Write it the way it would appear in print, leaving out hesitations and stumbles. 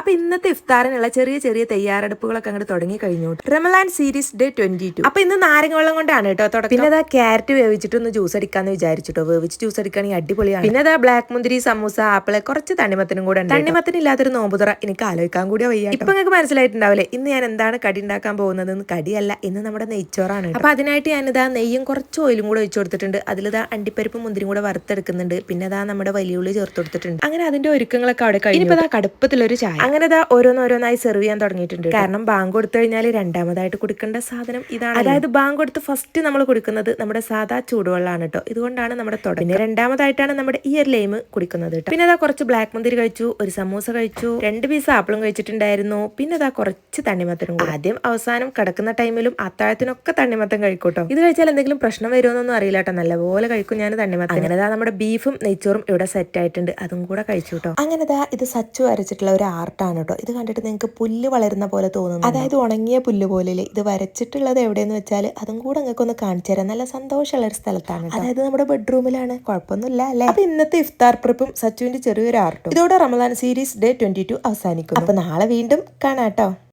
അപ്പൊ ഇന്നത്തെ ഇഫ്താറിനുള്ള ചെറിയ ചെറിയ തയ്യാറെടുപ്പുകളൊക്കെ അങ്ങോട്ട് തുടങ്ങി കഴിഞ്ഞു. റമലാൻ സീരീസ് ഡേ 22. അപ്പൊ ഇന്ന് നാരങ്ങ വെള്ളം കൊണ്ടാണ് കേട്ടോ തുടക്കം. പിന്നെ അതാ ക്യാരറ്റ് വേവിച്ചിട്ട് ഒന്ന് ജ്യൂസ് അടിക്കാന്ന് വിചാരിച്ചിട്ടോ. വേവിച്ച് ജ്യൂസ് അടിക്കുകയാണെങ്കിൽ അടിപൊളിയാണ്. പിന്നെ അതാ ബ്ലാക്ക് മുന്തിരി, സമൂസ, ആപ്പിള്, കുറച്ച് തണ്ണിമത്തനും കൂടെ ഉണ്ട്. തണ്ണിമത്തനില്ലാത്തൊരു നോമ്പുതുറ എനിക്ക് ആലോചിക്കാൻ കൂടി വയ്യ. ഇപ്പൊ നിങ്ങൾക്ക് മനസ്സിലായിട്ടുണ്ടാവില്ലേ ഇന്ന് ഞാൻ എന്താണ് കടി ഉണ്ടാക്കാൻ പോകുന്നത്. കടിയല്ല, ഇന്ന് നമ്മുടെ നെയ്ച്ചോറാണ്. അപ്പൊ അതിനായിട്ട് ഞാനിതാ നെയ്യും കുറച്ച് ഓയിലും കൂടെ ഒഴിച്ചു കൊടുത്തിട്ടുണ്ട്. അതിലിതാ അണ്ടിപ്പരിപ്പും മുന്തിരിയും കൂടെ വറുത്തെടുക്കുന്നുണ്ട്. പിന്നെ അതാ നമ്മുടെ വലിയുള്ളി ചേർത്ത് കൊടുത്തിട്ടുണ്ട്. അങ്ങനെ അതിന്റെ ഒരുക്കങ്ങളൊക്കെ അവിടെ കഴിഞ്ഞു. ഇനിയിപ്പോ കടുപ്പത്തിലൊരു ചായ. അങ്ങനെ ഓരോന്നോരോന്നായി സെർവ് ചെയ്യാൻ തുടങ്ങിയിട്ടുണ്ട്. കാരണം ബാങ്ക് കൊടുത്തു കഴിഞ്ഞാൽ രണ്ടാമതായിട്ട് കുടിക്കേണ്ട സാധനം ഇതാണ്. അതായത് ബാങ്ക് കൊടുത്ത് ഫസ്റ്റ് നമ്മൾ കുടിക്കുന്നത് നമ്മുടെ സാധാ ചൂടുവെള്ളമാണ് കേട്ടോ. ഇതുകൊണ്ടാണ് നമ്മുടെ തുടക്കം. പിന്നെ രണ്ടാമതായിട്ടാണ് നമ്മുടെ ഈ ഒരു ലൈം കുടിക്കുന്നത് കേട്ടോ. പിന്നെ അതാ കുറച്ച് ബ്ലാക്ക് മുന്തിരി കഴിച്ചു, ഒരു സമൂസ കഴിച്ചു, 2 പീസ് ആപ്പിളും കഴിച്ചിട്ടുണ്ടായിരുന്നു. പിന്നെ അതാ കുറച്ച് തണ്ണിമത്തനും. ആദ്യം അവസാനം കിടക്കുന്ന ടൈമിലും അത്താഴത്തിനൊക്കെ തണ്ണിമത്തൻ കഴിക്കൂട്ടോ. ഇത് കഴിച്ചാൽ എന്തെങ്കിലും പ്രശ്നം വരുമോന്നൊന്നും അറിയില്ല കേട്ടോ. നല്ലപോലെ കഴിക്കും ഞാൻ തണ്ണിമത്തൻ. അങ്ങനെ നമ്മുടെ ബീഫും നെയ്ച്ചോറും ഇവിടെ സെറ്റ് ആയിട്ടുണ്ട്. അതും കൂടെ കഴിച്ചു കേട്ടോ. അങ്ങനെ ഇത് സച്ചു വരച്ചിട്ടുള്ള ഒരു ആർട്ടാണ് കേട്ടോ. ഇത് കണ്ടിട്ട് നിങ്ങൾക്ക് പുല്ല് വളരുന്ന പോലെ തോന്നുന്നു. അതായത് ഉണങ്ങിയ പുല്ല് പോലെ. ഇത് വരച്ചിട്ടുള്ളത് എവിടെയെന്ന് വെച്ചാൽ അതും കൂടെ നിങ്ങൾക്ക് ഒന്ന് കാണിച്ചു തരാം. നല്ല സന്തോഷമുള്ള ഒരു സ്ഥലത്താണ്. അതായത് നമ്മുടെ ബെഡ്റൂമിലാണ്. കുഴപ്പമൊന്നുമില്ല അല്ലേ. അപ്പൊ ഇന്നത്തെ ഇഫ്താർ പ്രിപ്പും സച്ചുവിന്റെ ചെറിയൊരു ആർട്ടും ഇതോടെ റമദാൻ സീരീസ് ഡേ 22 അവസാനിക്കുന്നു. അപ്പൊ നാളെ വീണ്ടും കാണാട്ടോ.